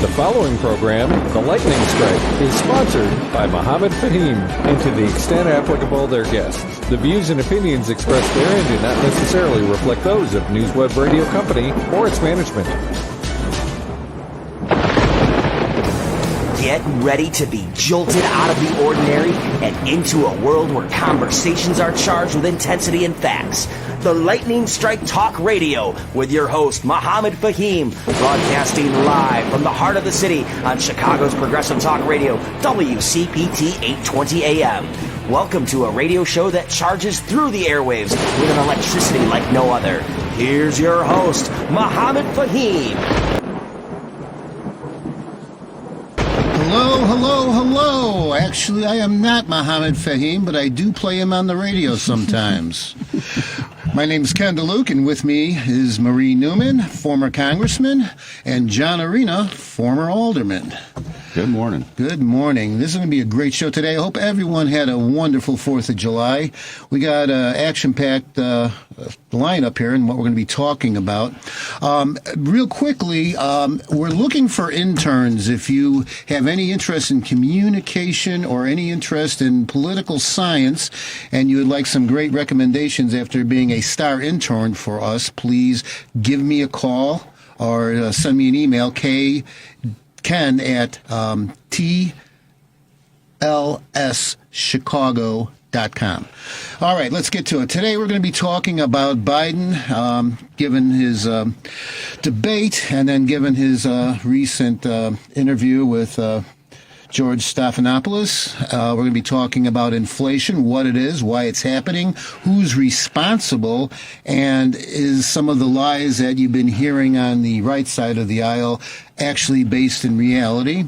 The following program, The Lightning Strike, is sponsored by Mohammed Faheem, and to the extent applicable, their guests. The views and opinions expressed therein do not necessarily reflect those of NewsWeb Radio Company or its management. Get ready to be jolted out of the ordinary and into a world where conversations are charged with intensity and facts. The Lightning Strike Talk Radio with your host, Mohammed Faheem, broadcasting live from the heart of the city on Chicago's Progressive Talk Radio, WCPT 820 AM. Welcome to a radio show that charges through the airwaves with an electricity like no other. Here's your host, Mohammed Faheem. Hello. Actually, I am not Mohammed Faheem, but I do play him on the radio sometimes. My name is Ken DeLuc, and with me is Marie Newman, former congressman, and John Arena, former alderman. Good morning. Good morning. This is going to be a great show today. I hope everyone had a wonderful 4th of July. We got an action-packed lineup here and what we're going to be talking about. Real quickly, we're looking for interns. If you have any interest in communication or any interest in political science and you would like some great recommendations after being a star intern for us, please give me a call or send me an email, Ken at tlschicago.com. All right, let's get to it. Today we're going to be talking about Biden, given his debate and then given his recent interview with George Stephanopoulos. We're going to be talking about inflation, what it is, why it's happening, who's responsible, and is some of the lies that you've been hearing on the right side of the aisle actually based in reality.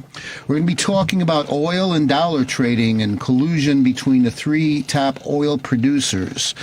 We're going to be talking about oil and dollar trading and collusion between the 3 top oil producers.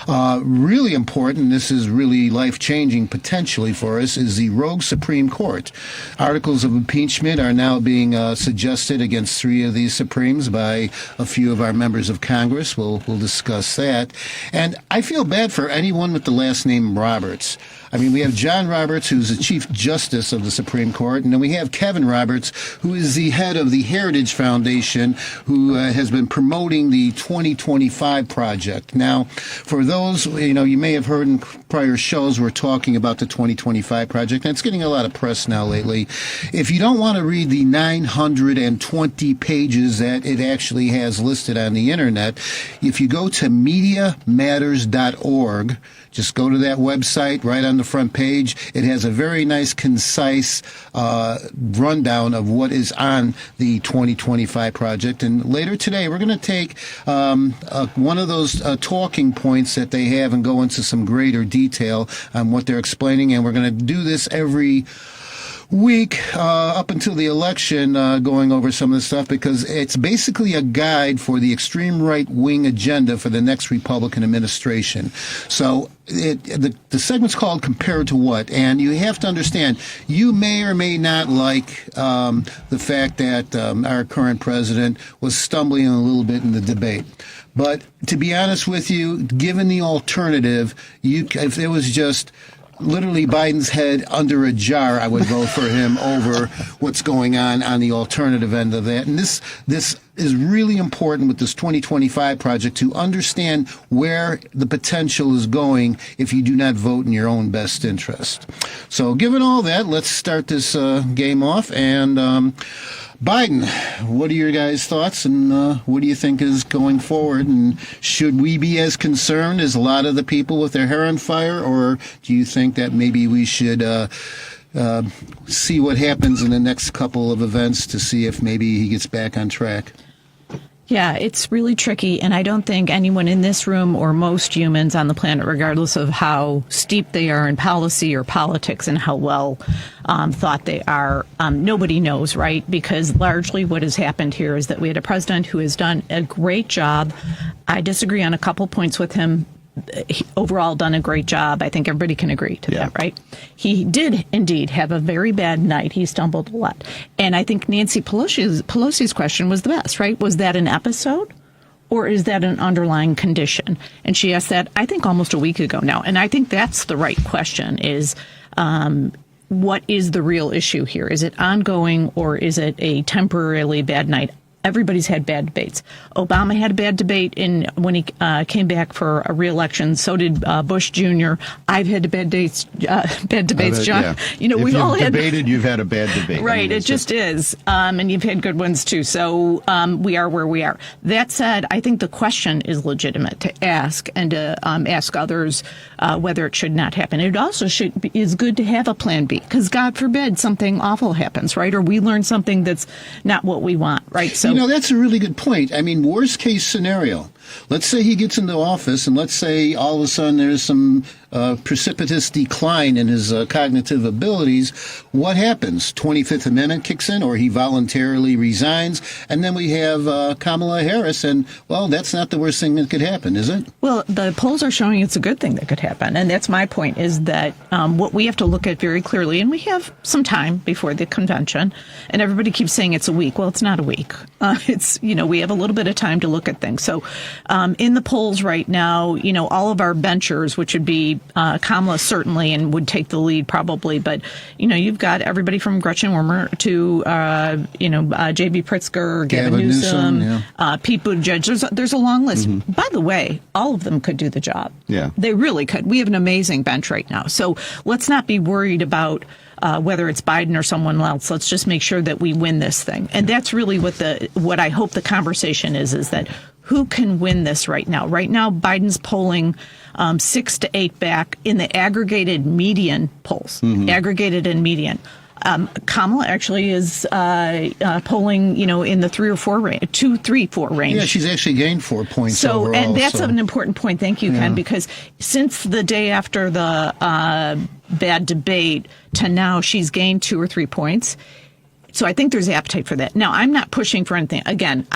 Really important, this is really life-changing potentially for us, is the rogue Supreme Court. Articles of impeachment are now being suggested against 3 of these Supremes by a few of our members of Congress. We'll discuss that. And I feel bad for anyone with the last name Roberts. I mean, we have John Roberts, who's the Chief Justice of the Supreme Court, and then we have Kevin Roberts, who is the head of the Heritage Foundation, who has been promoting the 2025 project. Now, for those, you may have heard in prior shows, we're talking about the 2025 project, and it's getting a lot of press now lately. If you don't want to read the 920 pages that it actually has listed on the internet, if you go to MediaMatters.org, just go to that website right on the front page. It has a very nice, concise rundown of what is on the 2025 project. And later today, we're going to take one of those talking points that they have and go into some greater detail on what they're explaining. And we're going to do this every week up until the election, going over some of the stuff, because it's basically a guide for the extreme right-wing agenda for the next Republican administration. So the segment's called Compared to What? And you have to understand, you may or may not like the fact that our current president was stumbling a little bit in the debate. But to be honest with you, given the alternative, if it was just literally Biden's head under a jar, I would vote for him over what's going on the alternative end of that. And this is really important with this 2025 project to understand where the potential is going if you do not vote in your own best interest. So given all that, let's start this game off. And Biden, what are your guys' thoughts, and what do you think is going forward? And should we be as concerned as a lot of the people with their hair on fire, or do you think that maybe we should see what happens in the next couple of events to see if maybe he gets back on track? Yeah, it's really tricky, and I don't think anyone in this room or most humans on the planet, regardless of how steep they are in policy or politics and how well thought they are, nobody knows, right? Because largely what has happened here is that we had a president who has done a great job. I disagree on a couple points with him. He overall done a great job. I think everybody can agree to that, right? He did indeed have a very bad night. He stumbled a lot. And I think Nancy Pelosi's question was the best, right? Was that an episode, or is that an underlying condition? And she asked that, I think, almost a week ago now. And I think that's the right question is, what is the real issue here? Is it ongoing or is it a temporarily bad night? Everybody's had bad debates. Obama had a bad debate when he came back for a re-election. So did Bush Jr. I've had bad debates, John. Yeah. You know, if we've you've all had debated. You've had a bad debate. Right, it just is. And you've had good ones too. So we are where we are. That said, I think the question is legitimate to ask and to ask others whether it should not happen. It also is good to have a plan B because God forbid something awful happens, right? Or we learn something that's not what we want, right? So. You know, that's a really good point. I mean, worst case scenario. Let's say he gets into office, and let's say all of a sudden there's some precipitous decline in his cognitive abilities. What happens? 25th Amendment kicks in, or he voluntarily resigns, and then we have Kamala Harris, and, well, that's not the worst thing that could happen, is it? Well, the polls are showing it's a good thing that could happen, and that's my point, is that what we have to look at very clearly, and we have some time before the convention, and everybody keeps saying it's a week. Well, it's not a week. We have a little bit of time to look at things. So in the polls right now, all of our benchers, which would be Kamala certainly and would take the lead probably, but you've got everybody from Gretchen Whitmer to J.B. Pritzker, Gavin Newsom, Pete Buttigieg. There's a long list. Mm-hmm. By the way, all of them could do the job. Yeah, they really could. We have an amazing bench right now, so let's not be worried about whether it's Biden or someone else. Let's just make sure that we win this thing, and that's really what I hope the conversation is that. Who can win this right now? Right now, Biden's polling 6 to 8 back in the aggregated median polls, aggregated and median. Kamala actually is polling, in the 3 or 4 range, 2, 3, 4 range. Yeah, she's actually gained 4 points. So, overall, and that's an important point. Thank you, Ken, because since the day after the bad debate to now, she's gained 2 or 3 points. So I think there's appetite for that. Now, I'm not pushing for anything. Again,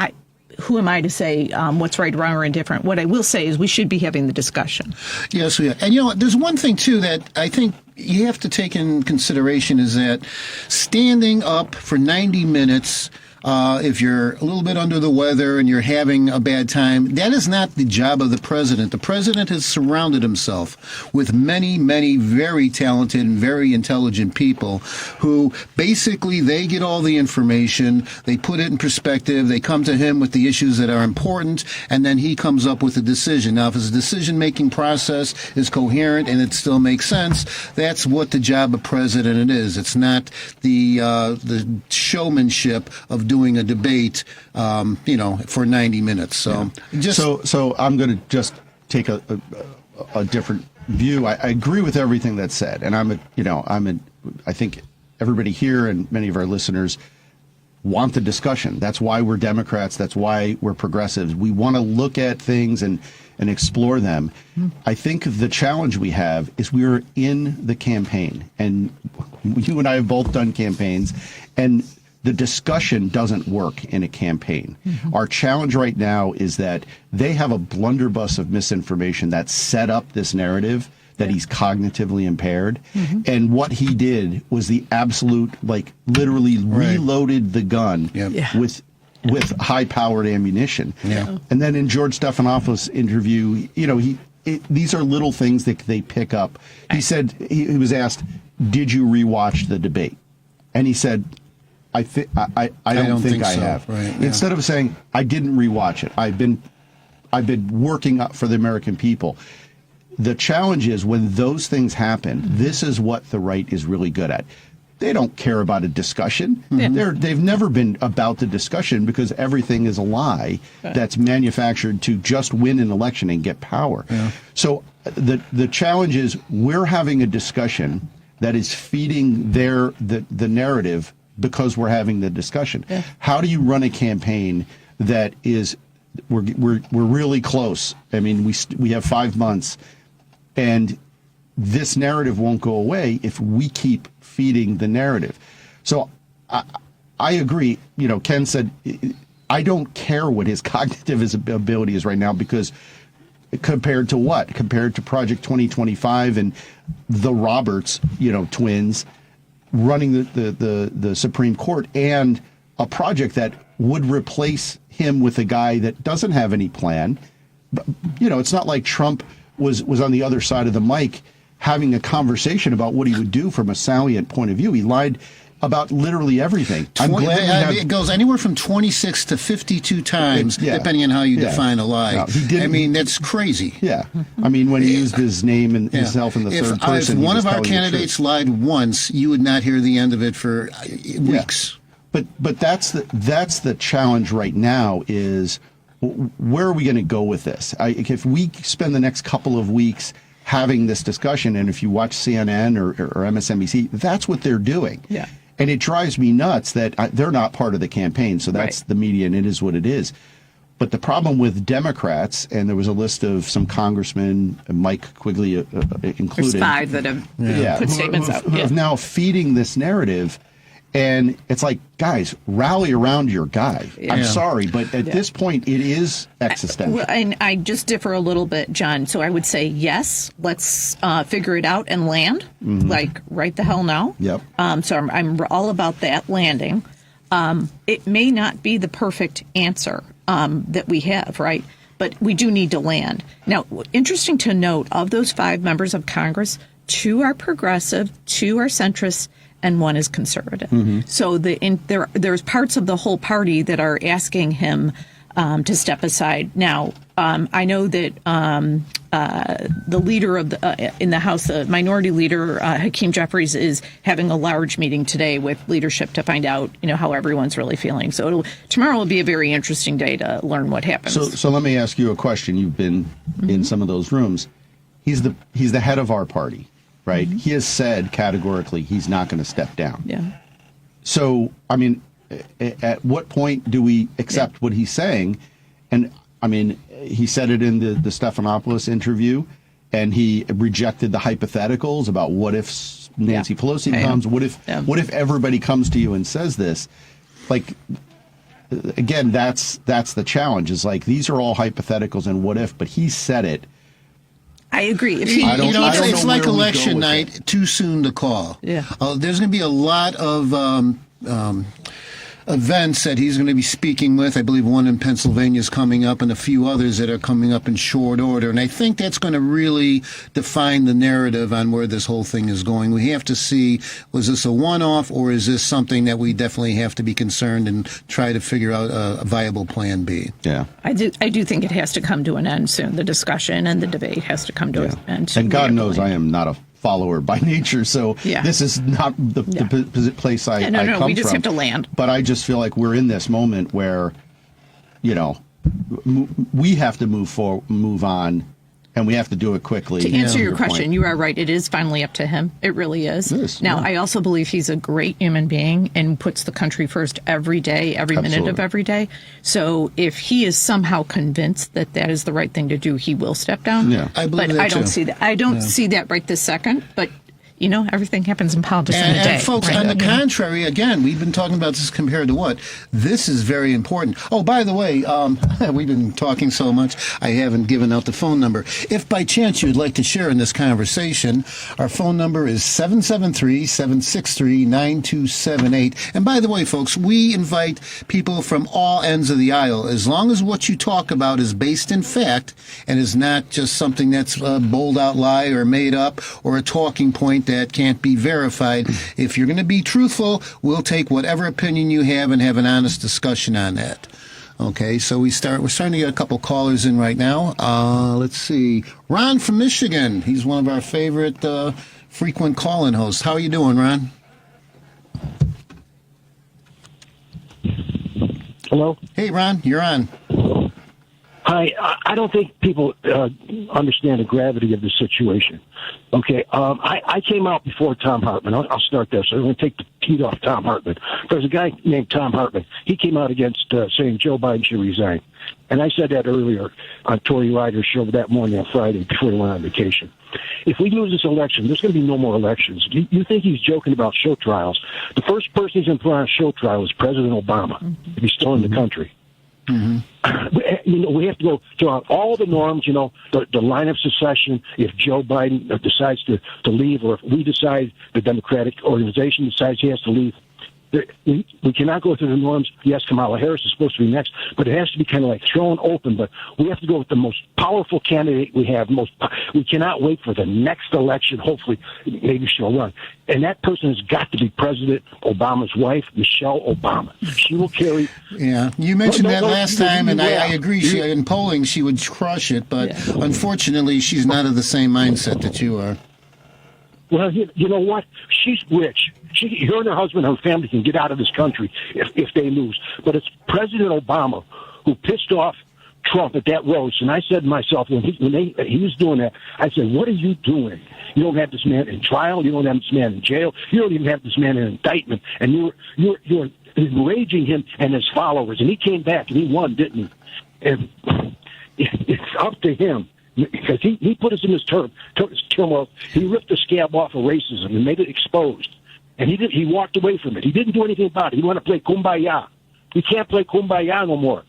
who am I to say what's right, wrong, or indifferent? What I will say is we should be having the discussion. Yes, we are. And, there's one thing, too, that I think you have to take in consideration is that standing up for 90 minutes, if you're a little bit under the weather and you're having a bad time, that is not the job of the president. The president has surrounded himself with many, many very talented and very intelligent people who basically they get all the information, they put it in perspective, they come to him with the issues that are important, and then he comes up with a decision. Now, if his decision-making process is coherent and it still makes sense, that's what the job of president is. It's not the showmanship of doing a debate, for 90 minutes. So, so I'm going to just take a different view. I agree with everything that's said, and I think everybody here and many of our listeners want the discussion. That's why we're Democrats. That's why we're progressives. We want to look at things and explore them. I think the challenge we have is we're in the campaign, and you and I have both done campaigns, and the discussion doesn't work in a campaign. Mm-hmm. Our challenge right now is that they have a blunderbuss of misinformation that set up this narrative that he's cognitively impaired. Mm-hmm. And what he did was the absolute, literally reloaded the gun with high-powered ammunition. Yeah. And then in George Stephanopoulos' interview, these are little things that they pick up. He said, he was asked, did you rewatch the debate? And he said, I don't think I have. Right, yeah. Instead of saying, I didn't rewatch it, I've been working up for the American people. The challenge is when those things happen, this is what the right is really good at. They don't care about a discussion. Mm-hmm. They've never been about the discussion because everything is a lie that's manufactured to just win an election and get power. Yeah. So the challenge is we're having a discussion that is feeding the narrative because we're having the discussion. Yeah. How do you run a campaign that is we're really close? I mean, we have 5 months, and this narrative won't go away if we keep feeding the narrative. So I agree. Ken said, I don't care what his cognitive ability is right now because compared to what? Compared to Project 2025 and the Roberts, twins running the Supreme Court and a project that would replace him with a guy that doesn't have any plan. But, it's not like Trump was on the other side of the mic having a conversation about what he would do from a salient point of view. He lied about literally everything. It goes anywhere from 26 to 52 times, depending on how you define a lie. No, I mean, that's crazy. Yeah. I mean, when he used his name and himself in the third person. If one of our candidates lied once, you would not hear the end of it for weeks. Yeah. But that's the challenge right now is where are we going to go with this? If we spend the next couple of weeks having this discussion, and if you watch CNN or MSNBC, that's what they're doing. Yeah. And it drives me nuts that they're not part of the campaign. So that's the media, and it is what it is. But the problem with Democrats, and there was a list of some congressmen, Mike Quigley included. There's 5 that have put statements out. Who are now feeding this narrative. And it's like, guys, rally around your guy. Yeah. I'm sorry, but at this point, it is existential. And I just differ a little bit, John. So I would say, yes, let's figure it out and land, like right the hell now. Yep. So I'm all about that landing. It may not be the perfect answer that we have, right? But we do need to land. Now, interesting to note, of those 5 members of Congress, 2 are progressive, 2 are centrist, and 1 is conservative. So there's parts of the whole party that are asking him to step aside. Now, I know that the leader of in the House, the minority leader, Hakeem Jeffries, is having a large meeting today with leadership to find out, how everyone's really feeling. So tomorrow will be a very interesting day to learn what happens. So let me ask you a question. You've been in some of those rooms. He's the head of our party. Right. He has said categorically he's not going to step down. Yeah. So, I mean, at what point do we accept what he's saying? And, I mean, he said it in the Stephanopoulos interview, and he rejected the hypotheticals about what if Nancy Pelosi comes, what if everybody comes to you and says this? Like, again, that's the challenge. Is like, these are all hypotheticals and what if, but he said it. I agree. It's like election night, too soon to call. Yeah. There's going to be a lot of events that he's going to be speaking with. I believe one in Pennsylvania is coming up and a few others that are coming up in short order. And I think that's going to really define the narrative on where this whole thing is going. We have to see, was this a one-off or is this something that we definitely have to be concerned and try to figure out a viable plan B? Yeah. I do think it has to come to an end soon. The discussion and the debate has to come to an end soon. And God knows I am not a follower by nature, so this is not the place I come from. We just have to land. But I just feel like we're in this moment where, we have to move on, and we have to do it quickly. To answer your question, you are right. It is finally up to him. It really is. It is. Now, I also believe he's a great human being and puts the country first every day, every minute of every day. So if he is somehow convinced that that is the right thing to do, he will step down. Yeah, I believe that I don't see that. I don't see that right this second, but everything happens in politics in a day. And folks, on the contrary, again, we've been talking about this compared to what? This is very important. Oh, by the way, we've been talking so much, I haven't given out the phone number. If by chance you'd like to share in this conversation, our phone number is 773-763-9278. And by the way, folks, we invite people from all ends of the aisle, as long as what you talk about is based in fact and is not just something that's a bold out lie or made up or a talking point that can't be verified. If you're going to be truthful, we'll take whatever opinion you have and have an honest discussion on that. Okay, so we're starting to get a couple callers in right now. Let's see. Ron from Michigan. He's one of our favorite frequent call-in hosts. How are you doing, Ron? Hello? Hey, Ron, you're on. Hi. I don't think people understand the gravity of the situation. Okay, I came out before Tom Hartman. I'll start there. So I'm going to take the heat off Tom Hartman. There's a guy named Tom Hartman. He came out against saying Joe Biden should resign. And I said that earlier on Tory Ryder's show that morning on Friday before he went on vacation. If we lose this election, there's going to be no more elections. You think he's joking about show trials? The first person he's going to put on a show trial is President Obama, if he's still in the country. We have to go throughout all the norms, the line of succession. If Joe Biden decides to leave, or if we decide, the Democratic organization decides he has to leave, We cannot go through the norms. Yes, Kamala Harris is supposed to be next, but it has to be kind of like thrown open. But we have to go with the most powerful candidate we have. We cannot wait for the next election. Hopefully, maybe she'll run. And that person has got to be President Obama's wife, Michelle Obama. She will carry. Yeah, you mentioned that last time, and I agree. In polling, she would crush it, but unfortunately, she's not of the same mindset that you are. Well, you know what? She's rich. Her and her husband, her family can get out of this country if they lose. But it's President Obama who pissed off Trump at that roast. And I said to myself, when he was doing that, I said, what are you doing? You don't have this man in trial. You don't have this man in jail. You don't even have this man in indictment. And you're enraging him and his followers. And he came back and he won, didn't he? And it's up to him. Because he put us in this turmoil. He ripped the scab off of racism and made it exposed. And he walked away from it. He didn't do anything about it. He wanted to play kumbaya. He can't play kumbaya no more.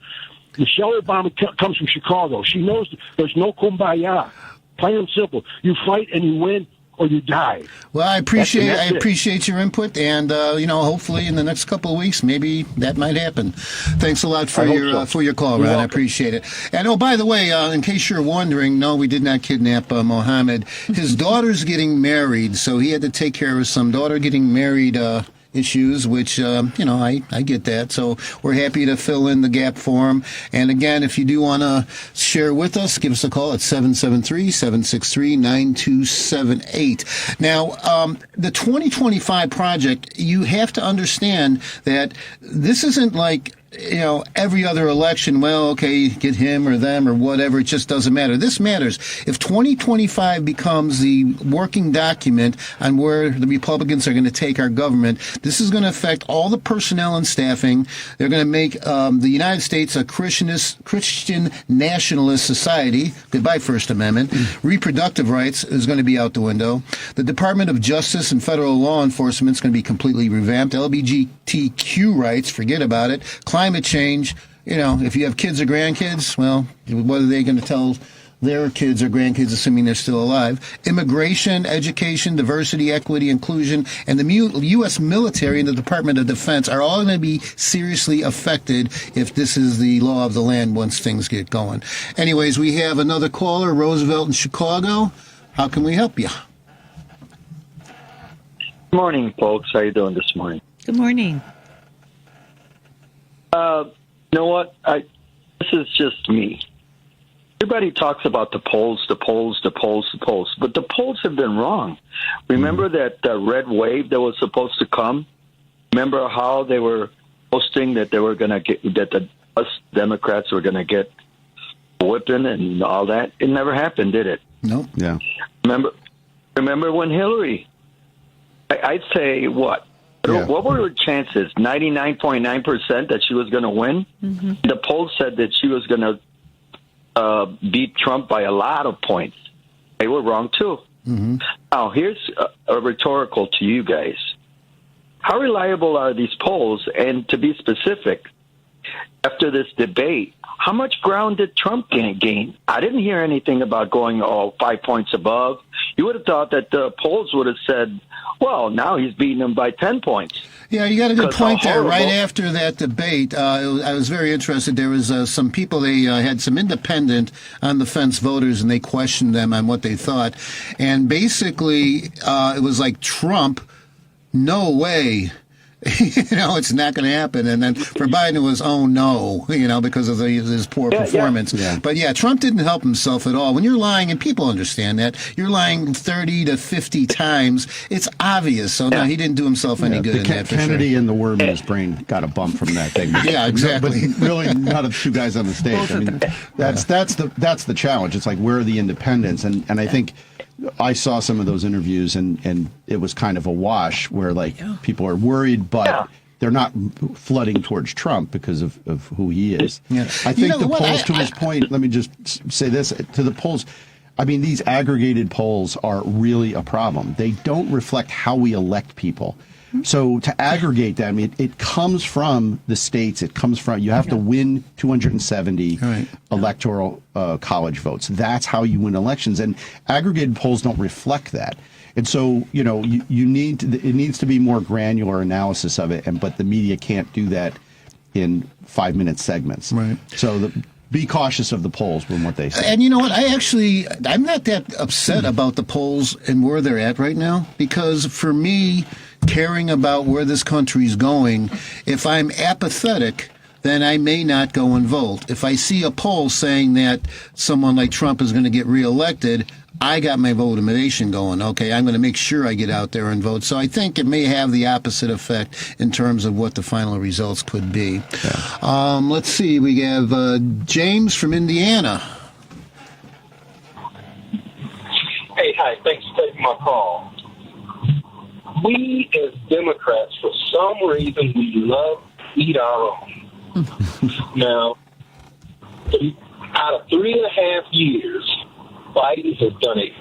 Michelle Obama comes from Chicago. She knows there's no kumbaya. Plain and simple. You fight and you win, or you die. Well, I appreciate your input, and hopefully in the next couple of weeks, maybe that might happen. Thanks a lot for your call, Ron. I appreciate it. And by the way, in case you're wondering, no, we did not kidnap Mohammed. His daughter's getting married, so he had to take care of some daughter getting married issues, which, I get that. So we're happy to fill in the gap for him. And again, if you do want to share with us, give us a call at 773-763-9278. Now, the 2025 project, you have to understand that this isn't like, every other election, well, okay, get him or them or whatever, it just doesn't matter. This matters. If 2025 becomes the working document on where the Republicans are going to take our government, this is going to affect all the personnel and staffing. They're going to make the United States a Christian nationalist society. Goodbye, First Amendment. Reproductive rights is going to be out the window. The Department of Justice and federal law enforcement is going to be completely revamped. LGBTQ rights, forget about it. Climate change, if you have kids or grandkids, well, what are they going to tell their kids or grandkids, assuming they're still alive? Immigration, education, diversity, equity, inclusion, and the U.S. military and the Department of Defense are all going to be seriously affected if this is the law of the land once things get going. Anyways, we have another caller, Roosevelt in Chicago. How can we help you? Good morning, folks. How you doing this morning? Good morning. You know what? This is just me. Everybody talks about the polls, but the polls have been wrong. Remember that red wave that was supposed to come? Remember how they were posting that they were going to get, that us Democrats were going to get whipping and all that? It never happened, did it? Nope. Yeah. Remember when Hillary? I'd say what? Yeah. What were her chances? 99.9% that she was going to win? Mm-hmm. The polls said that she was going to beat Trump by a lot of points. They were wrong, too. Mm-hmm. Now, here's a rhetorical to you guys. How reliable are these polls? And to be specific, after this debate, how much ground did Trump gain? I didn't hear anything about going 5 points above. You would have thought that the polls would have said, well, now he's beating him by 10 points. Yeah, you got a good point there. Right after that debate, I was very interested. There was some people, they had some independent on-the-fence voters, and they questioned them on what they thought. And basically, it was like, Trump, no way. It's not going to happen. And then for Biden, it was, oh, no, because of his poor performance. Yeah. But, Trump didn't help himself at all. When you're lying, and people understand that, you're lying 30 to 50 times, it's obvious. So, no, he didn't do himself any good in that, for Kennedy sure. and the worm in his brain got a bump from that thing. Yeah, exactly. But really, not of two guys on the stage. I mean, that's the challenge. It's like, where are the independents? And I think I saw some of those interviews, and it was kind of a wash where, people are worried, but they're not flooding towards Trump because of who he is. Yeah. I think the polls, to his point, let me just say this, to the polls, I mean, these aggregated polls are really a problem. They don't reflect how we elect people. So to aggregate them, it comes from the states. It comes from, you have to win 270 electoral college votes. That's how you win elections. And aggregated polls don't reflect that. And so, you know, it needs to be more granular analysis of it, but the media can't do that in 5-minute segments. Right. So be cautious of the polls from what they say. And you know what? I'm not that upset about the polls and where they're at right now, because for me, caring about where this country's going, if I'm apathetic, then I may not go and vote. If I see a poll saying that someone like Trump is going to get reelected, I got my motivation going. Okay, I'm going to make sure I get out there and vote. So I think it may have the opposite effect in terms of what the final results could be. Yeah. Let's see. We have James from Indiana. Hey, hi. Thanks for taking my call. We as Democrats, for some reason, we love to eat our own. Now, out of 3.5 years, Biden has done a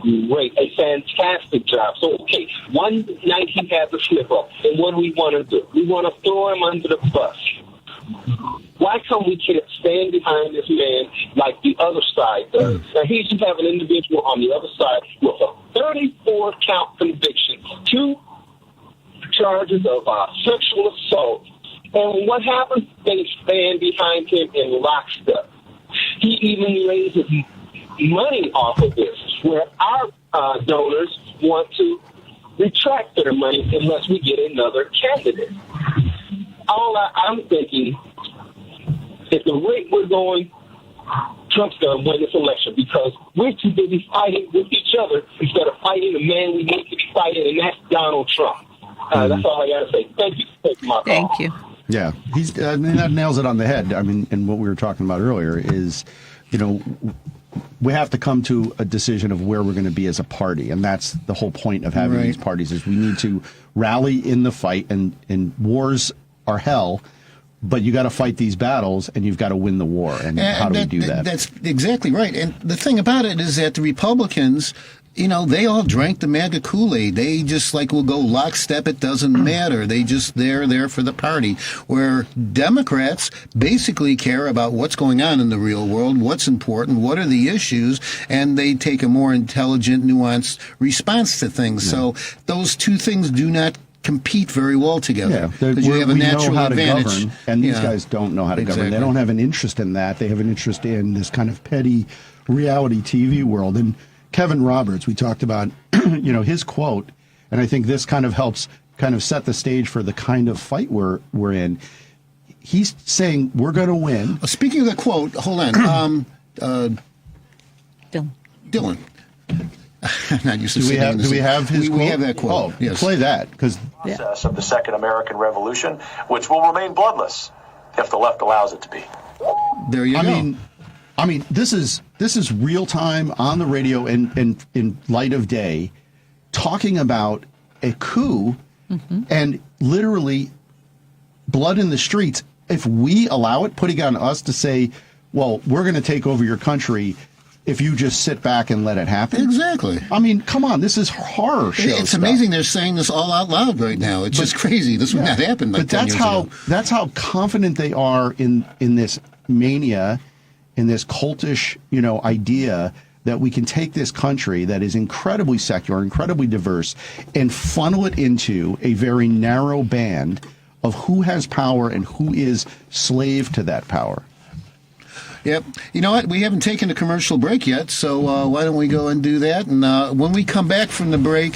fantastic job. So, okay, one night he had the slip up, and what do we want to do? We want to throw him under the bus. Why come we can't stand behind this man like the other side does? Now, he should have an individual on the other side with a 34-count conviction, 2 charges of sexual assault. And what happens? They stand behind him in lockstep. He even raises money off of this, where our donors want to retract their money unless we get another candidate. All I'm thinking, at the rate we're going, Trump's going to win this election, because we're too busy fighting with each other instead of fighting the man we need to be fighting, and that's Donald Trump. That's all I got to say. Thank you for taking my call. Thank you. Yeah, that nails it on the head. I mean, and what we were talking about earlier is, you know, we have to come to a decision of where we're going to be as a party, and that's the whole point of having these parties, is we need to rally in the fight, and wars are hell, but you got to fight these battles, and you've got to win the war. And how do we do that? That's exactly right. And the thing about it is that the Republicans, you know, they all drank the MAGA Kool-Aid. They just will go lockstep. It doesn't matter. They're there for the party. Where Democrats basically care about what's going on in the real world, what's important, what are the issues, and they take a more intelligent, nuanced response to things. Yeah. So those two things do not compete very well together. Yeah, you have a natural advantage. To govern, and these guys don't know how to govern. They don't have an interest in that. They have an interest in this kind of petty reality TV world. And Kevin Roberts, we talked about, you know, his quote, and I think this kind of helps kind of set the stage for the kind of fight we're in. He's saying we're going to win. Speaking of the quote, hold on. Dylan. I'm not used to do we have his quote? We have that quote. Oh, yes. Play that. Process of the Second American Revolution, which will remain bloodless if the left allows it to be. There you go. I mean, this is real time on the radio and in light of day, talking about a coup and literally blood in the streets. If we allow it, putting on us to say, well, we're going to take over your country if you just sit back and let it happen. Exactly. I mean, come on, this is horror show It's stuff. Amazing they're saying this all out loud right now. It's just crazy. This would not happen like 10 years ago. That's how confident they are in this mania, in this cultish, you know, idea that we can take this country that is incredibly secular, incredibly diverse, and funnel it into a very narrow band of who has power and who is slave to that power. Yep. You know what? We haven't taken a commercial break yet, so why don't we go and do that? And when we come back from the break,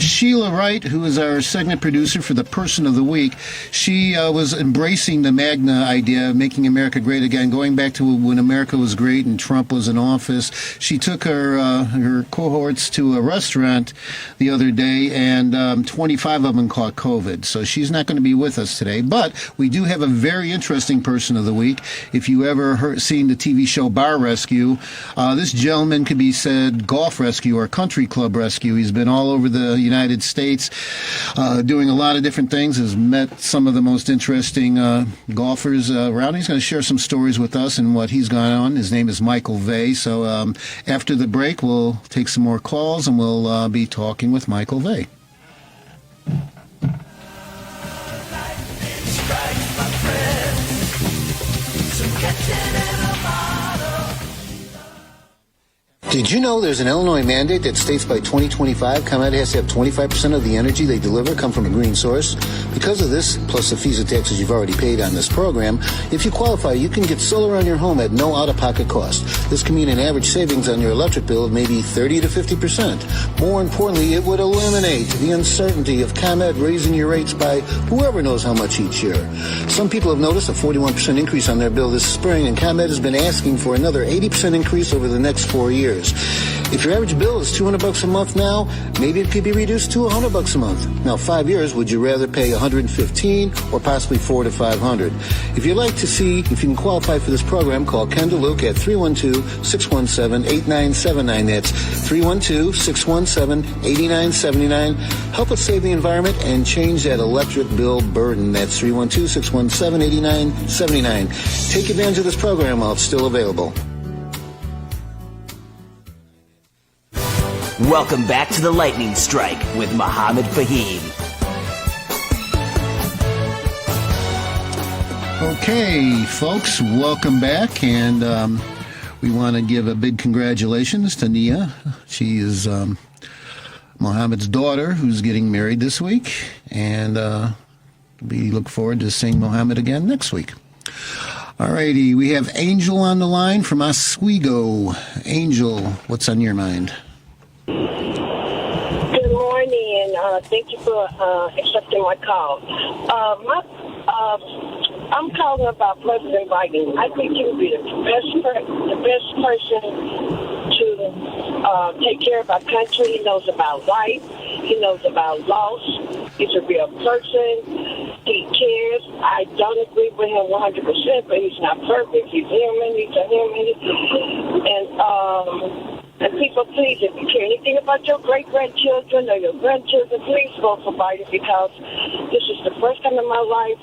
Sheila White, who is our segment producer for the Person of the Week, she was embracing the MAGA idea, making America great again, going back to when America was great and Trump was in office. She took her cohorts to a restaurant the other day, and 25 of them caught COVID. So she's not going to be with us today. But we do have a very interesting Person of the Week. If you ever seen the TV show Bar Rescue, this gentleman could be said golf rescue or country club rescue. He's been all over the United States doing a lot of different things, has met some of the most interesting golfers around. He's going to share some stories with us and what he's gone on. His name is Michael Vay. So after the break, we'll take some more calls and we'll be talking with Michael Vay. Did you know there's an Illinois mandate that states by 2025, ComEd has to have 25% of the energy they deliver come from a green source? Because of this, plus the fees and taxes you've already paid on this program, if you qualify, you can get solar on your home at no out-of-pocket cost. This can mean an average savings on your electric bill of maybe 30 to 50%. More importantly, it would eliminate the uncertainty of ComEd raising your rates by whoever knows how much each year. Some people have noticed a 41% increase on their bill this spring, and ComEd has been asking for another 80% increase over the next 4 years. If your average bill is $200 a month now, maybe it could be reduced to $100 a month. Now, 5 years, would you rather pay $115 or possibly $400 to $500? If you'd like to see if you can qualify for this program, call Ken DeLuc at 312-617-8979. That's 312-617-8979. Help us save the environment and change that electric bill burden. That's 312-617-8979. Take advantage of this program while it's still available. Welcome back to the Lightning Strike with Mohammed Faheem. Okay, folks, welcome back, and we want to give a big congratulations to Nia. She is Mohammed's daughter, who's getting married this week, and we look forward to seeing Mohammed again next week. All righty, we have Angel on the line from Oswego. Angel, what's on your mind? Good morning, and thank you for accepting my call. I'm calling about President Biden. I think he would be the best person to take care of our country. He knows about life. He knows about loss. He's a real person. He cares. I don't agree with him 100%, but he's not perfect. He's human. He's a human. And people, please, if you care anything about your great-grandchildren or your grandchildren, please vote for Biden, because this is the first time in my life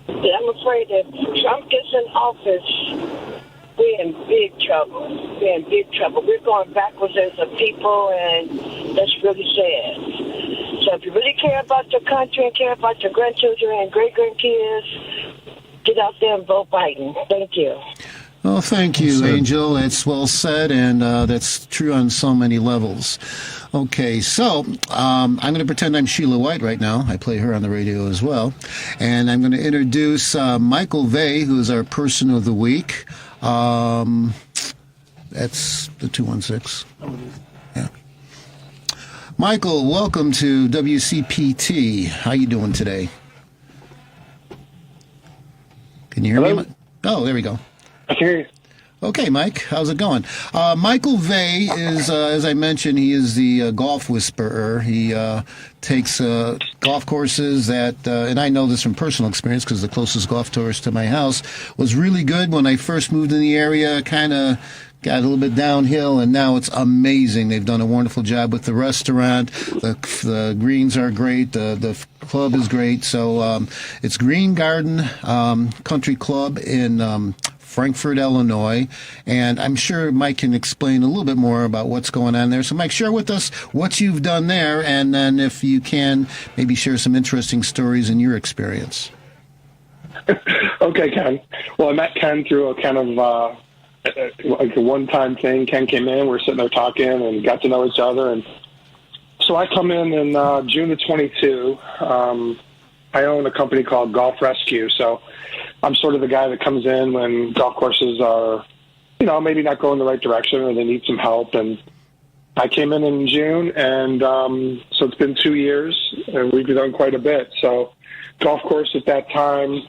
that I'm afraid that if Trump gets in office, we're in big trouble. We're in big trouble. We're going backwards as a people, and that's really sad. So if you really care about your country and care about your grandchildren and great-grandkids, get out there and vote Biden. Thank you. Oh, thank you, Angel. That's well said, and that's true on so many levels. Okay, so I'm going to pretend I'm Sheila White right now. I play her on the radio as well. And I'm going to introduce Michael Vay, who is our Person of the Week. That's the 216. Yeah. Michael, welcome to WCPT. How you doing today? Can you hear me? Oh, there we go. I can hear you. Okay, Mike, how's it going? Michael Vay is, as I mentioned, he is the golf whisperer. He takes golf courses that, and I know this from personal experience because the closest golf course to my house was really good when I first moved in the area, kind of got a little bit downhill, and now it's amazing. They've done a wonderful job with the restaurant. The greens are great. The club is great. So it's Green Garden Country Club in Frankfort, Illinois, and I'm sure Mike can explain a little bit more about what's going on there. So, Mike, share with us what you've done there, and then if you can, maybe share some interesting stories in your experience. Okay, Ken. Well, I met Ken through a kind of like a one-time thing. Ken came in, we were sitting there talking and got to know each other, and so I come in June of 22. I own a company called Golf Rescue, so I'm sort of the guy that comes in when golf courses are, maybe not going the right direction or they need some help. And I came in June, and so it's been 2 years, and we've done quite a bit. So golf course at that time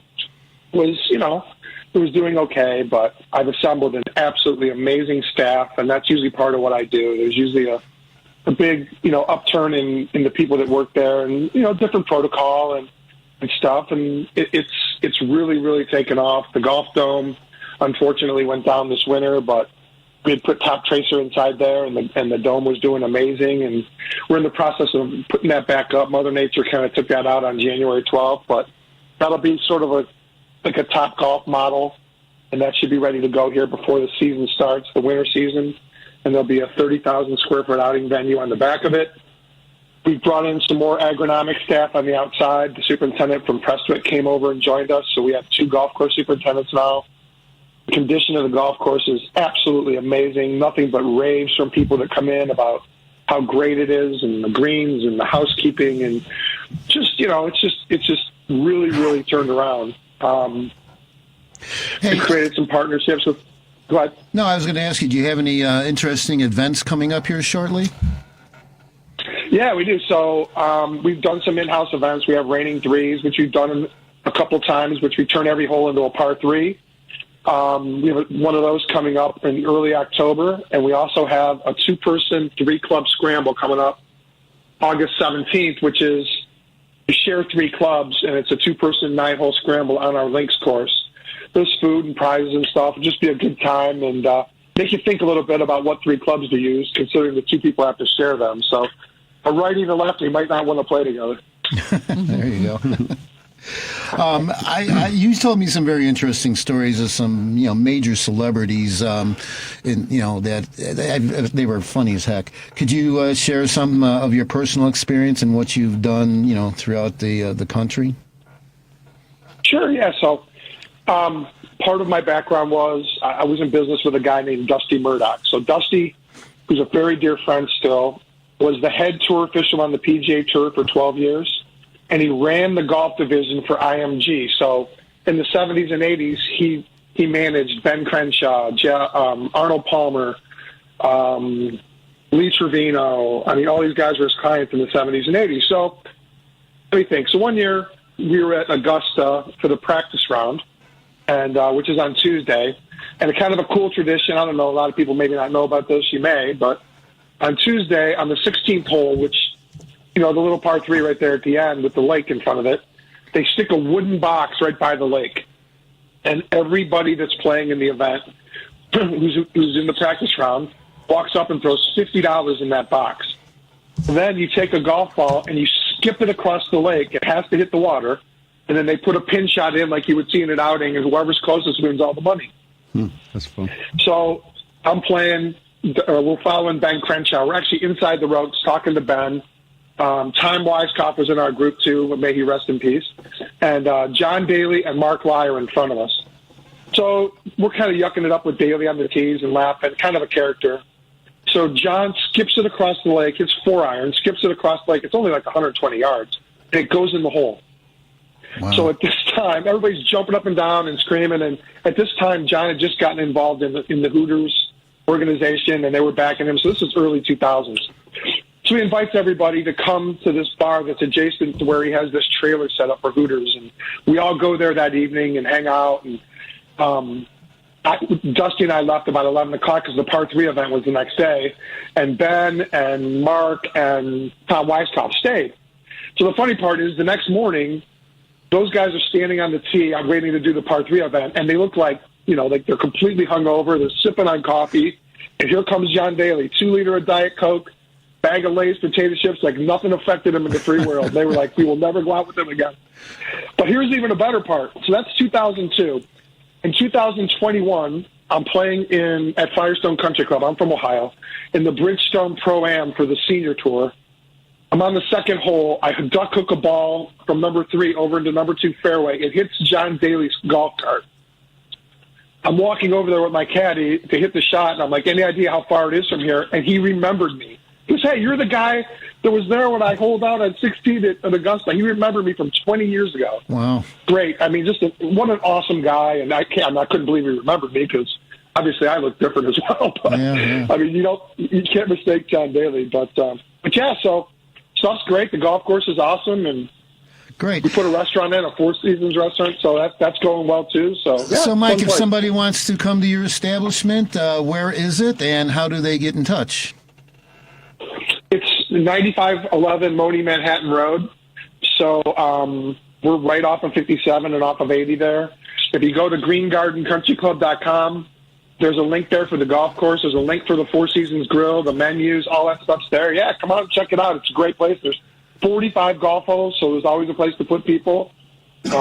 was, it was doing okay, but I've assembled an absolutely amazing staff, and that's usually part of what I do. There's usually a big, upturn in the people that work there, and, different protocol and stuff, and it's really, really taken off. The golf dome, unfortunately, went down this winter, but we had put Top Tracer inside there, and the dome was doing amazing, and we're in the process of putting that back up. Mother Nature kind of took that out on January 12th, but that'll be sort of like a Top Golf model, and that should be ready to go here before the season starts, the winter season, and there'll be a 30,000 square foot outing venue on the back of it. We brought in some more agronomic staff on the outside. The superintendent from Prestwick came over and joined us, so we have 2 golf course superintendents now. condition of the golf course is absolutely amazing. Nothing but raves from people that come in about how great it is, and the greens and the housekeeping, and just, it's just really, really turned around. We created some partnerships with. Go ahead. No, I was going to ask you, do you have any interesting events coming up here shortly? Yeah, we do. So we've done some in-house events. We have Raining Threes, which we've done a couple times, which we turn every hole into a par 3. We have one of those coming up in early October, and we also have a 2-person 3-club scramble coming up August 17th, which is we share 3 clubs, and it's a 2-person 9-hole scramble on our links course. There's food and prizes and stuff. It'll just be a good time, and make you think a little bit about what 3 clubs to use, considering the 2 people have to share them. So a righty and a lefty might not want to play together. There you go. You told me some very interesting stories of some, major celebrities, that they were funny as heck. Could you share some of your personal experience and what you've done, throughout the country? Sure. Yeah. So, part of my background was I was in business with a guy named Dusty Murdoch. So Dusty, who's a very dear friend still, was the head tour official on the PGA Tour for 12 years. And he ran the golf division for IMG. So in the 70s and 80s, he managed Ben Crenshaw, Arnold Palmer, Lee Trevino. I mean, all these guys were his clients in the 70s and 80s. So let me think. So one year we were at Augusta for the practice round, and which is on Tuesday. And a kind of a cool tradition. I don't know, a lot of people maybe not know about this. You may, but on Tuesday, on the 16th hole, which the little par 3 right there at the end with the lake in front of it, they stick a wooden box right by the lake. And everybody that's playing in the event, who's in the practice round, walks up and throws $50 in that box. Then you take a golf ball and you skip it across the lake. It has to hit the water. And then they put a pin shot in like you would see in an outing, and whoever's closest wins all the money. That's fun. So I'm playing, we're following Ben Crenshaw. We're actually inside the ropes talking to Ben. Tom Weiskopf was in our group too, but may he rest in peace. And John Daly and Mark Lai are in front of us. So we're kind of yucking it up with Daly on the tees and laughing, kind of a character. So John skips it across the lake. It's 4-iron, skips it across the lake. It's only like 120 yards, and it goes in the hole. Wow. So at this time, everybody's jumping up and down and screaming. And at this time, John had just gotten involved in the Hooters organization, and they were backing him. So this is early 2000s. So he invites everybody to come to this bar that's adjacent to where he has this trailer set up for Hooters. And we all go there that evening and hang out. And Dusty and I left about 11 o'clock because the par 3 event was the next day. And Ben and Mark and Tom Weiskopf stayed. So the funny part is the next morning, those guys are standing on the tee. I'm waiting to do the par 3 event. And they look like, like they're completely hungover. They're sipping on coffee. And here comes John Daly, 2 liter of Diet Coke, bag of Lay's potato chips, like nothing affected them in the free world. They were like, we will never go out with them again. But here's even a better part. So that's 2002. In 2021, I'm playing at Firestone Country Club. I'm from Ohio, in the Bridgestone Pro-Am for the senior tour. I'm on the second hole. I duck hook a ball from number 3 over into number 2 fairway. It hits John Daly's golf cart. I'm walking over there with my caddy to hit the shot, and I'm like, any idea how far it is from here? And he remembered me. He goes, hey, you're the guy that was there when I holed out at 16 at Augusta. He remembered me from 20 years ago. Wow. Great. I mean, what an awesome guy. And I couldn't believe he remembered me because obviously I look different as well. But, yeah. I mean, you can't mistake John Daly. But yeah, so stuff's great. The golf course is awesome. And great. We put a restaurant in, a Four Seasons restaurant, so that's going well too. So, yeah, so Mike, if somebody wants to come to your establishment, where is it and how do they get in touch? It's 9511 Moni Manhattan Road. So we're right off of 57 and off of 80 there. If you go to greengardencountryclub.com, there's a link there for the golf course. There's a link for the Four Seasons Grill, the menus, all that stuff's there. Yeah, come on and check it out. It's a great place. There's 45 golf holes, so there's always a place to put people. Yeah,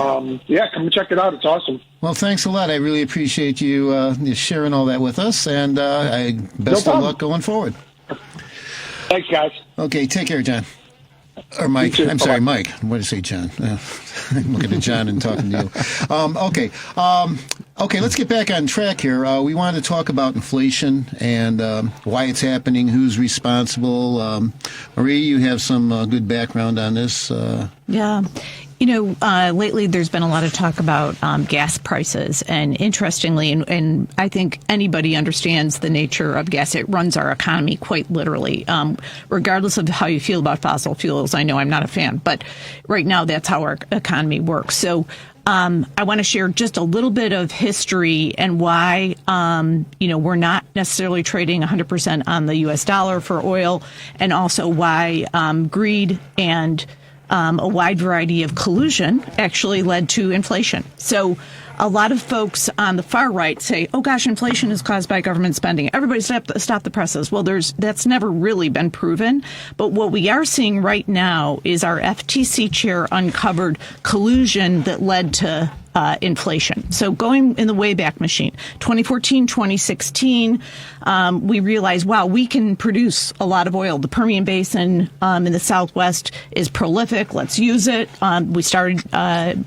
come and check it out. It's awesome. Well, thanks a lot. I really appreciate you sharing all that with us, and best of luck going forward. Thanks, guys. Okay, take care, John. Or Mike. I'm sorry, Mike. What did I say, John? I'm looking at John and talking to you. Okay. Okay, let's get back on track here. We wanted to talk about inflation and why it's happening, who's responsible. Marie, you have some good background on this. Yeah. Lately there's been a lot of talk about gas prices. And interestingly, and I think anybody understands the nature of gas, it runs our economy quite literally. Regardless of how you feel about fossil fuels, I know I'm not a fan, but right now that's how our economy works. So I want to share just a little bit of history and why, we're not necessarily trading 100% on the U.S. dollar for oil, and also why greed and a wide variety of collusion actually led to inflation. So a lot of folks on the far right say, oh, gosh, inflation is caused by government spending. Everybody stop the presses. Well, that's never really been proven. But what we are seeing right now is our FTC chair uncovered collusion that led to inflation. So going in the Wayback Machine, 2014, 2016, we realized, wow, we can produce a lot of oil. The Permian Basin in the Southwest is prolific. Let's use it. We started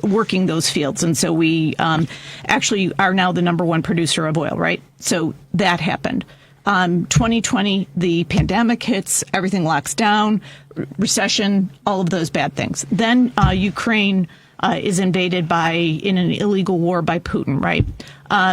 working those fields. And so we actually are now the number one producer of oil, right? So that happened. 2020, the pandemic hits, everything locks down, recession, all of those bad things. Then Ukraine is invaded in an illegal war by Putin, right?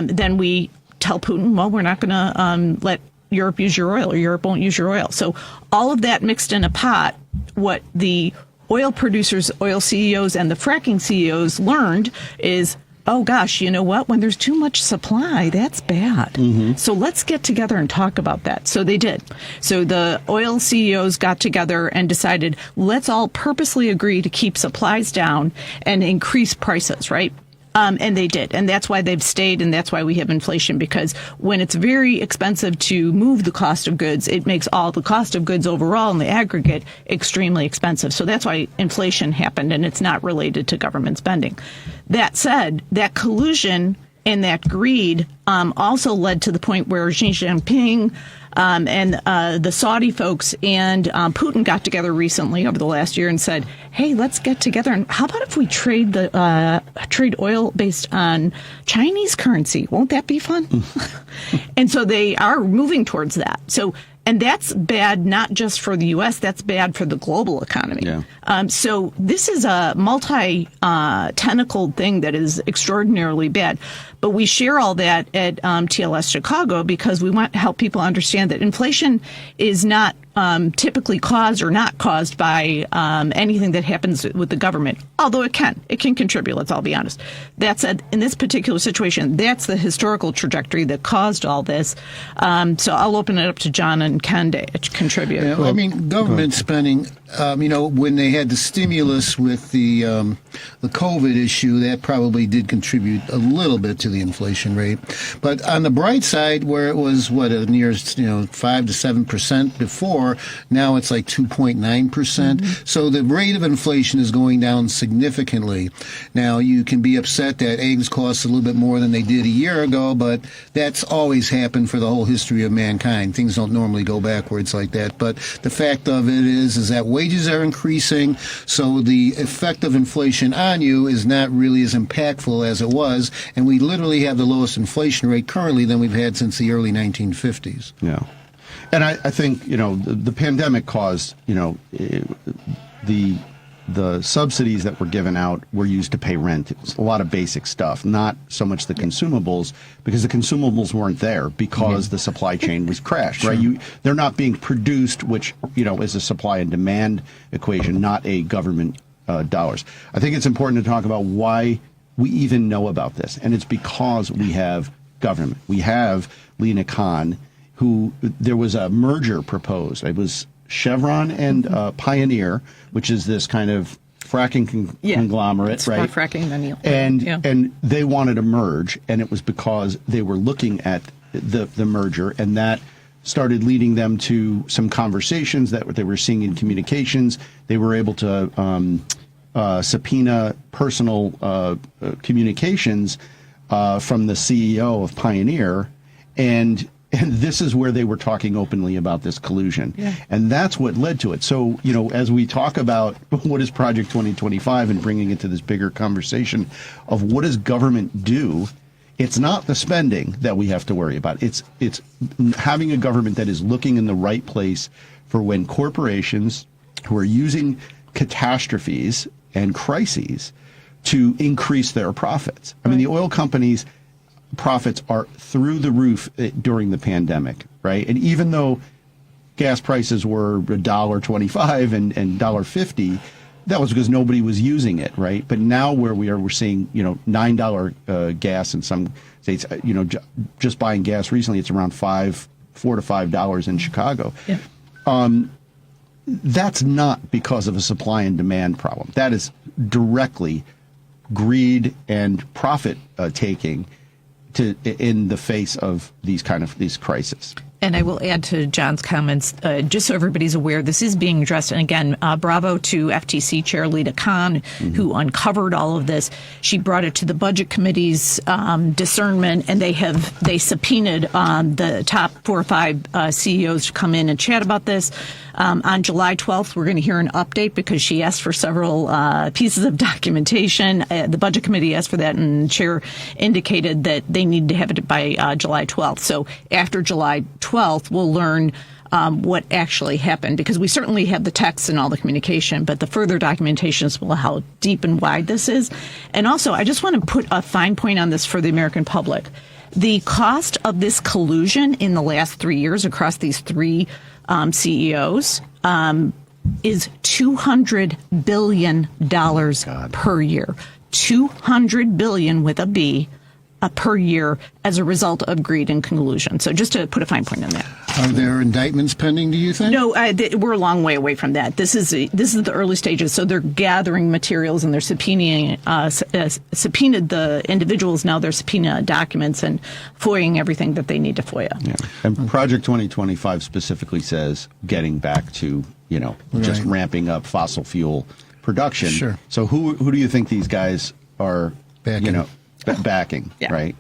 Then we tell Putin, well, we're not going to let Europe use your oil, or Europe won't use your oil. So all of that mixed in a pot, what the oil producers, oil CEOs, and the fracking CEOs learned is, oh, gosh, you know what? When there's too much supply, that's bad. Mm-hmm. So let's get together and talk about that. So they did. So the oil CEOs got together and decided, let's all purposely agree to keep supplies down and increase prices, right? And they did. And that's why they've stayed, and that's why we have inflation, because when it's very expensive to move the cost of goods, it makes all the cost of goods overall in the aggregate extremely expensive. So that's why inflation happened, and it's not related to government spending. That said, that collusion and that greed also led to the point where Xi Jinping and the Saudi folks and Putin got together recently over the last year and said, hey, let's get together, and how about if we trade oil based on Chinese currency? Won't that be fun? And so they are moving towards that. And that's bad not just for the U.S., that's bad for the global economy. Yeah. So this is a multi-tentacled thing that is extraordinarily bad. But we share all that at TLS Chicago because we want to help people understand that inflation is not typically caused or not caused by anything that happens with the government, although it can contribute, let's all be honest. That said, in this particular situation, that's the historical trajectory that caused all this. So I'll open it up to John and Ken to contribute. Yeah, I mean, government spending, when they had the stimulus with the COVID issue, that probably did contribute a little bit to the inflation rate. But on the bright side, where it was, near 5 to 7% before, now it's like 2.9%. Mm-hmm. So the rate of inflation is going down significantly. Now, you can be upset that eggs cost a little bit more than they did a year ago, but that's always happened for the whole history of mankind. Things don't normally go backwards like that. But the fact of it is that wages are increasing, so the effect of inflation on you is not really as impactful as it was, and we literally have the lowest inflation rate currently than we've had since the early 1950s. Yeah. And I think, the pandemic caused, the subsidies that were given out were used to pay rent. It was a lot of basic stuff, not so much the consumables, because the consumables weren't there because the supply chain was crashed, sure. Right? They're not being produced, which, is a supply and demand equation, not a government dollars. I think it's important to talk about why we even know about this, and it's because we have government. We have Lena Khan, who there was a merger proposed. It was Chevron and Pioneer, which is this kind of fracking conglomerate, it's right? More fracking than you. And they wanted to merge, and it was because they were looking at the merger, and that started leading them to some conversations that they were seeing in communications. They were able to subpoena personal communications from the CEO of Pioneer, and this is where they were talking openly about this collusion. Yeah. And that's what led to it. So, as we talk about what is Project 2025 and bringing it to this bigger conversation of what does government do, It's not the spending that we have to worry about. It's having a government that is looking in the right place for when corporations who are using catastrophes and crises to increase their profits. I mean, the oil companies' profits are through the roof during the pandemic, right? And even though gas prices were $1.25 and $1.50, that was because nobody was using it, right? But now where we are, we're seeing, $9 gas in some states. Just buying gas recently, it's around $4 to $5 in Chicago. Yeah. That's not because of a supply and demand problem. That is directly greed and profit taking in the face of these crises. And I will add to John's comments, just so everybody's aware, this is being addressed. And again, bravo to FTC Chair Lita Khan, who uncovered all of this. She brought it to the Budget Committee's discernment, and they subpoenaed the top 4 or 5 CEOs to come in and chat about this. On July 12th, we're going to hear an update because she asked for several pieces of documentation. The Budget Committee asked for that, and the chair indicated that they need to have it by July 12th. So after July 12th, we'll learn what actually happened, because we certainly have the text and all the communication, but the further documentation is how deep and wide this is. And also, I just want to put a fine point on this for the American public. The cost of this collusion in the last 3 years across these 3 CEOs is $200 billion per year. $200 billion with a B per year as a result of greed and collusion. So just to put a fine point on that. Are there indictments pending, do you think? No, we're a long way away from that. This is the early stages. So they're gathering materials and they're subpoenaed the individuals. Now they're subpoenaing documents and FOIAing everything that they need to FOIA. Yeah. And Project 2025 specifically says getting back to, just ramping up fossil fuel production. Sure. So who do you think these guys are, backing, yeah. Right?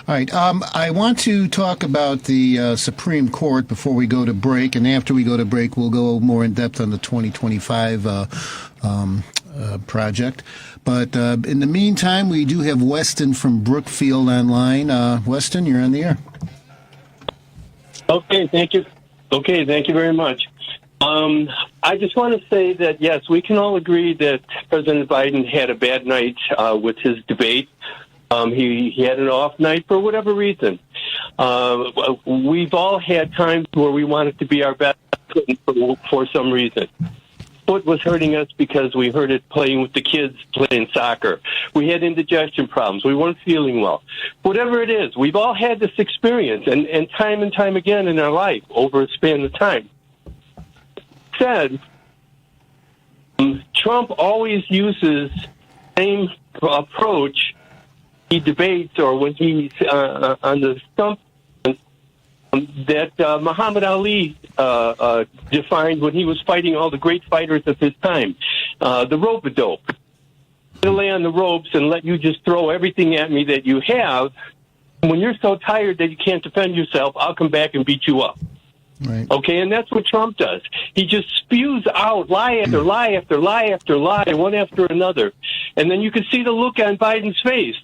All right. I want to talk about the Supreme Court before we go to break, and after we go to break, we'll go more in depth on the 2025 project. But in the meantime, we do have Weston from Brookfield online. Weston, you're on the air. Okay, thank you. Okay, thank you very much. I just want to say that, yes, we can all agree that President Biden had a bad night with his debate. He had an off night for whatever reason. We've all had times where we wanted to be our best for some reason. Foot was hurting us because we heard it playing with the kids playing soccer. We had indigestion problems. We weren't feeling well. Whatever it is, we've all had this experience, and time again in our life over a span of time. Said, Trump always uses the same approach. He debates, or when he's on the stump, that Muhammad Ali defined when he was fighting all the great fighters of his time, the rope-a-dope. To lay on the ropes and let you just throw everything at me that you have. When you're so tired that you can't defend yourself, I'll come back and beat you up. Right. Okay, and that's what Trump does. He just spews out lie after lie after lie after lie, one after another. And then you can see the look on Biden's face.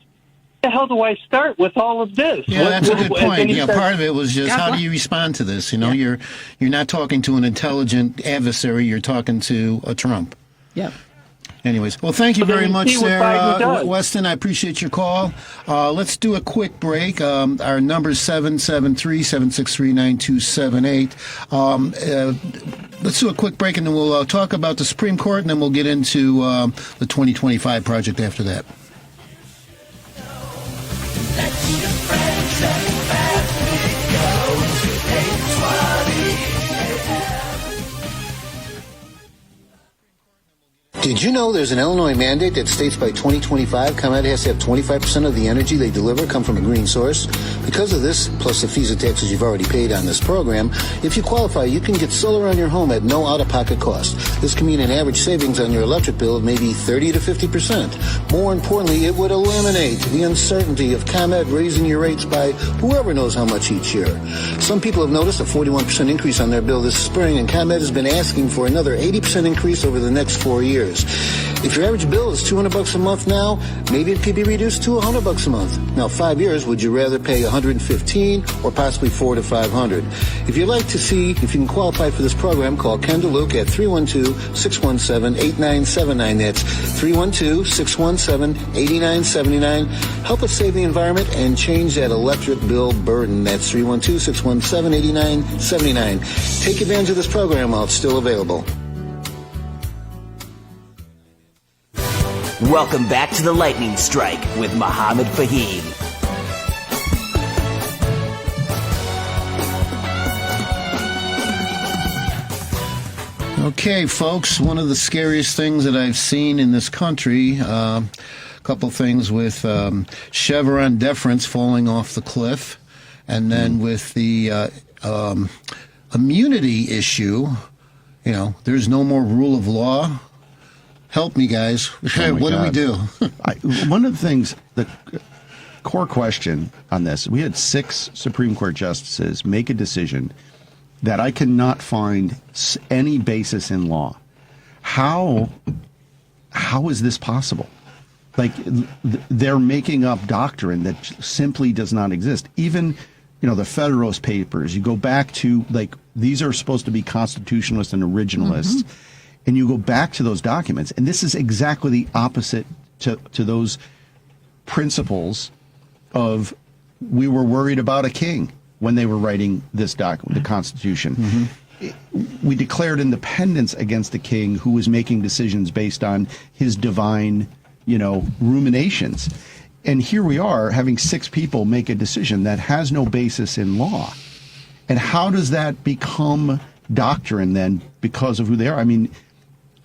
The hell do I start with all of this? Yeah, that's a good point. Part of it was just how do you respond to this? You're not talking to an intelligent adversary. You're talking to a Trump. Yeah. Anyways, well, thank you very much, Sarah. Weston, I appreciate your call. Let's do a quick break. Our number is 773-763-9278. Let's do a quick break, and then we'll talk about the Supreme Court, and then we'll get into the 2025 project after that. Did you know there's an Illinois mandate that states by 2025, ComEd has to have 25% of the energy they deliver come from a green source? Because of this, plus the fees and taxes you've already paid on this program, if you qualify, you can get solar on your home at no out-of-pocket cost. This can mean an average savings on your electric bill of maybe 30 to 50%. More importantly, it would eliminate the uncertainty of ComEd raising your rates by whoever knows how much each year. Some people have noticed a 41% increase on their bill this spring, and ComEd has been asking for another 80% increase over the next 4 years. years. If your average bill is $200 a month now, maybe it could be reduced to $100 a month. Now, 5 years, would you rather pay $115 or possibly $400 to $500? If you'd like to see if you can qualify for this program, call Ken DeLuc at 312-617-8979. That's 312-617-8979. Help us save the environment and change that electric bill burden. That's 312-617-8979. Take advantage of this program while it's still available. Welcome back to the Lightning Strike with Mohammed Faheem. Okay, folks, one of the scariest things that I've seen in this country, a couple things with Chevron deference falling off the cliff, and then with the immunity issue, there's no more rule of law. Help me, guys. What do we do? One of the things, the core question on this, we had 6 Supreme Court justices make a decision that I cannot find any basis in law. How is this possible? Like, they're making up doctrine that simply does not exist. Even, the Federalist Papers, you go back to, these are supposed to be constitutionalists and originalists. Mm-hmm. And you go back to those documents, and this is exactly the opposite to those principles of we were worried about a king when they were writing this document, the Constitution. Mm-hmm. We declared independence against the king who was making decisions based on his divine, ruminations. And here we are having 6 people make a decision that has no basis in law. And how does that become doctrine then because of who they are? I mean,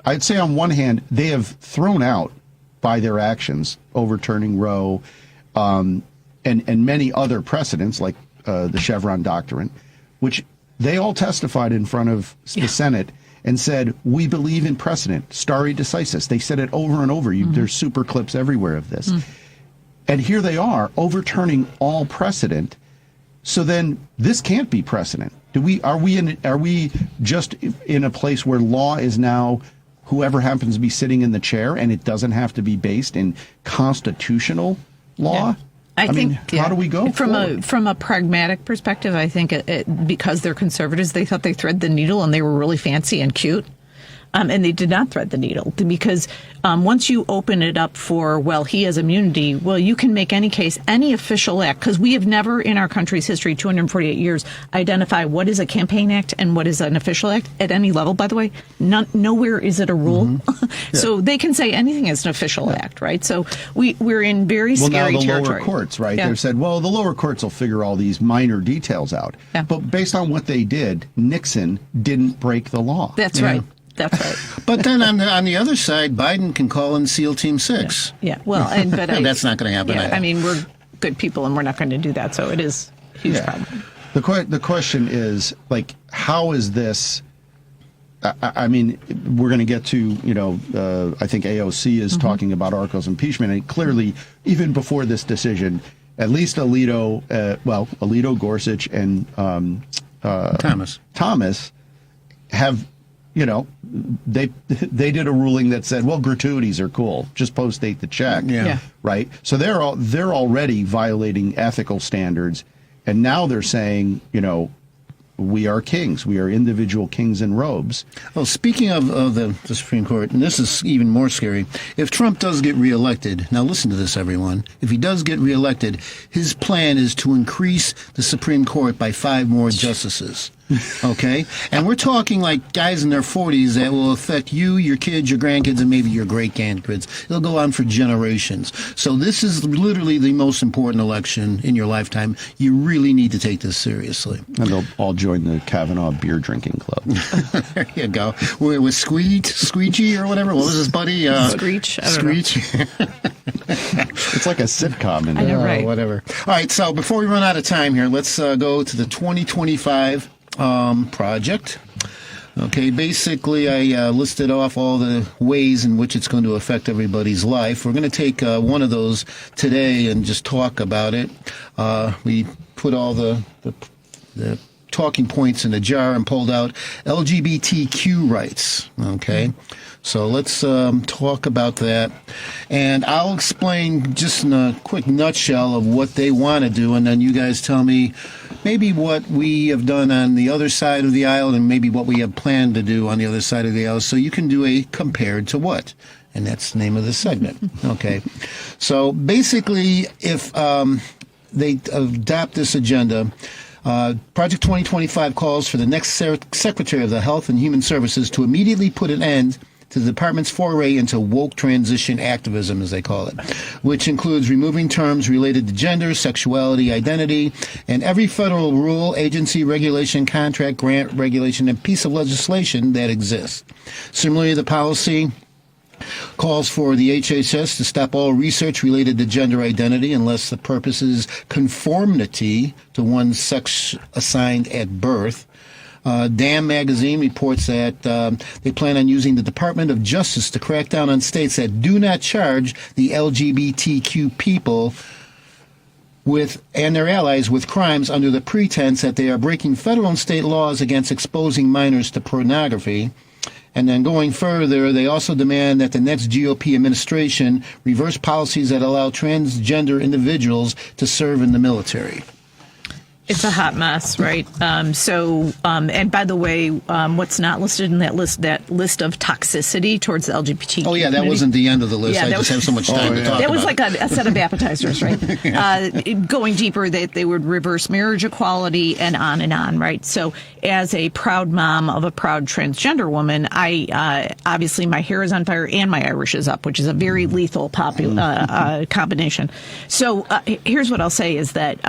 I'd say on one hand, they have thrown out by their actions, overturning Roe, and many other precedents like the Chevron doctrine, which they all testified in front of the Senate and said, we believe in precedent, stare decisis. They said it over and over. There's super clips everywhere of this. And here they are overturning all precedent. So then this can't be precedent. Are we just in a place where law is now whoever happens to be sitting in the chair, and it doesn't have to be based in constitutional law? I think, how do we go from a pragmatic perspective? I think because they're conservatives, they thought they thread the needle and they were really fancy and cute. And they did not thread the needle because once you open it up for, he has immunity, you can make any case, any official act, because we have never in our country's history, 248 years, identify what is a campaign act and what is an official act at any level, by the way. Nowhere is it a rule. Mm-hmm. Yeah. So they can say anything is an official act, right? So we're in very scary territory. Now the lower courts, right? Yeah. They've said, the lower courts will figure all these minor details out. Yeah. But based on what they did, Nixon didn't break the law. That's right. That's right. But then on the other side, Biden can call in SEAL Team 6. Yeah. Well, but that's not going to happen. Yeah, I mean, we're good people, and we're not going to do that. So it is a huge problem. The question is, how is this? I mean, we're going to get to, I think AOC is talking about articles of impeachment, and clearly, even before this decision, at least Alito, Gorsuch, and Thomas have. They did a ruling that said, gratuities are cool. Just post-date the check. Yeah. Right? So they're already violating ethical standards. And now they're saying, we are kings. We are individual kings in robes. Well, speaking of the Supreme Court, and this is even more scary, if Trump does get reelected, now listen to this, everyone. If he does get reelected, his plan is to increase the Supreme Court by 5 more justices. Okay? And we're talking like guys in their 40s that will affect you, your kids, your grandkids, and maybe your great-grandkids. It'll go on for generations. So this is literally the most important election in your lifetime. You really need to take this seriously. And they'll all join the Kavanaugh beer drinking club. There you go. With Squeegee or whatever. What was his buddy? Screech. Screech. It's like a sitcom in there. I know, right. Whatever. All right, so before we run out of time here, let's go to the 2025 project. Okay, basically I listed off all the ways in which it's going to affect everybody's life. We're going to take one of those today and just talk about it. We put all the talking points in a jar and pulled out LGBTQ rights. Okay, So let's talk about that. And I'll explain just in a quick nutshell of what they want to do, and then you guys tell me maybe what we have done on the other side of the aisle and maybe what we have planned to do on the other side of the aisle, so you can do a compared to what. And that's the name of the segment. Okay. So basically, if they adopt this agenda, Project 2025 calls for the next Secretary of the Health and Human Services to immediately put an end to the department's foray into woke transition activism, as they call it, which includes removing terms related to gender, sexuality, identity, and every federal rule, agency, regulation, contract, grant, regulation, and piece of legislation that exists. Similarly, the policy calls for the HHS to stop all research related to gender identity unless the purpose is conformity to one's sex assigned at birth. Damn magazine reports that they plan on using the Department of Justice to crack down on states that do not charge the LGBTQ people and their allies with crimes under the pretense that they are breaking federal and state laws against exposing minors to pornography. And then going further, they also demand that the next GOP administration reverse policies that allow transgender individuals to serve in the military. It's a hot mess, right? And by the way, what's not listed in that list of toxicity towards the LGBTQ Oh, yeah, that community. Wasn't the end of the list. Yeah, I just have so much time to talk That about was like a set of appetizers, right? Going deeper, they would reverse marriage equality and on, right? So as a proud mom of a proud transgender woman, I obviously my hair is on fire and my Irish is up, which is a very lethal combination. So here's what I'll say is that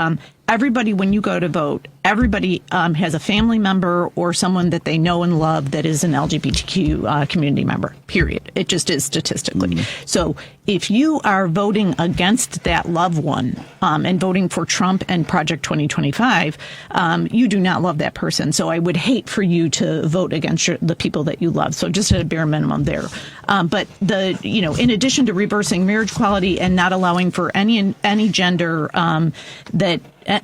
everybody, when you go to vote, everybody has a family member or someone that they know and love that is an LGBTQ community member, period. It just is statistically. Mm-hmm. So if you are voting against that loved one and voting for Trump and Project 2025, you do not love that person. So I would hate for you to vote against the people that you love. So just at a bare minimum there. But in addition to reversing marriage equality and not allowing for any gender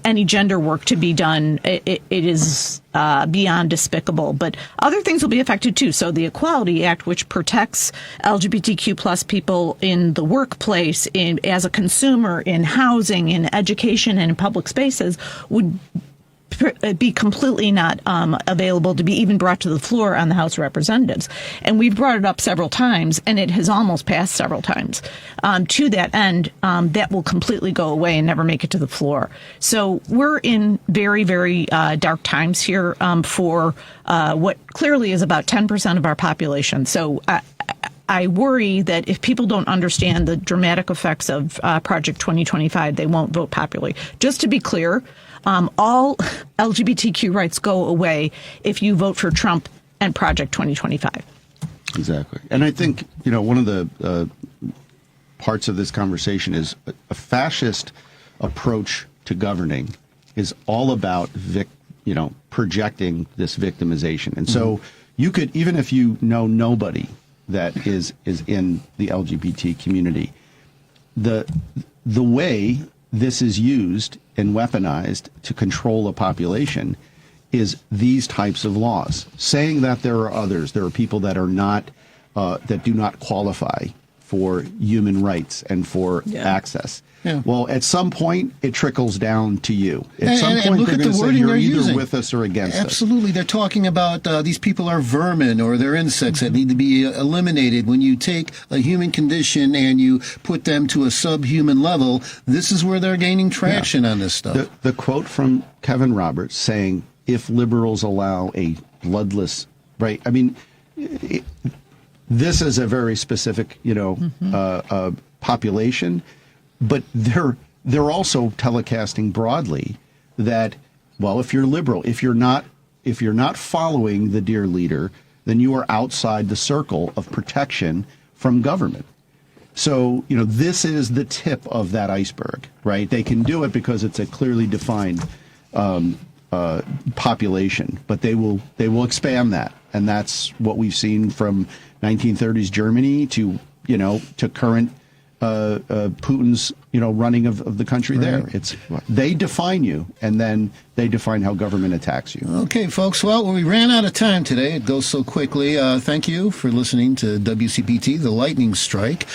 any gender work to be done, it is beyond despicable. But other things will be affected too. So the Equality Act, which protects LGBTQ plus people in the workplace, as a consumer, in housing, in education, and in public spaces, would be completely not available to be even brought to the floor on the House of Representatives. And we've brought it up several times, and it has almost passed several times. To that end, that will completely go away and never make it to the floor. So we're in very, very dark times here for what clearly is about 10% of our population. So I worry that if people don't understand the dramatic effects of Project 2025, they won't vote popularly. Just to be clear, all LGBTQ rights go away if you vote for Trump and Project 2025. Exactly. And I think, one of the parts of this conversation is a fascist approach to governing is all about, projecting this victimization. And so you could, even if you know nobody that is in the LGBT community, the way this is used and weaponized to control a population is these types of laws, saying that there are others, there are people that are not, that do not qualify for human rights and for access. Yeah. Well, at some point, it trickles down to you. At some point, they're going to say you're either with us or against us. Absolutely. They're talking about these people are vermin or they're insects that need to be eliminated. When you take a human condition and you put them to a subhuman level, this is where they're gaining traction on this stuff. The quote from Kevin Roberts saying, if liberals allow a bloodless, right? I mean, this is a very specific, population. But they're also telecasting broadly that, well, if you're liberal, if you're not following the dear leader, then you are outside the circle of protection from government. So, this is the tip of that iceberg, right? They can do it because it's a clearly defined population, but they will expand that, and that's what we've seen from 1930s Germany to current Putin's running of the country there. It's they define you, and then they define how government attacks you. Okay, folks. Well, we ran out of time today. It goes so quickly. Thank you for listening to WCPT, The Lightning Strike.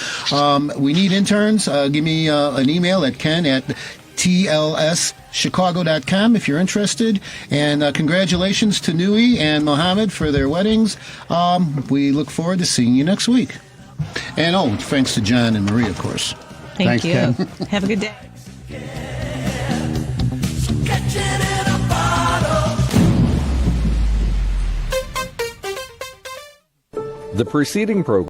We need interns. Give me an email at ken@tlschicago.com if you're interested. And congratulations to Nui and Mohammed for their weddings. We look forward to seeing you next week. And thanks to John and Marie, of course. Thanks, you. Ken. Have a good day. The preceding program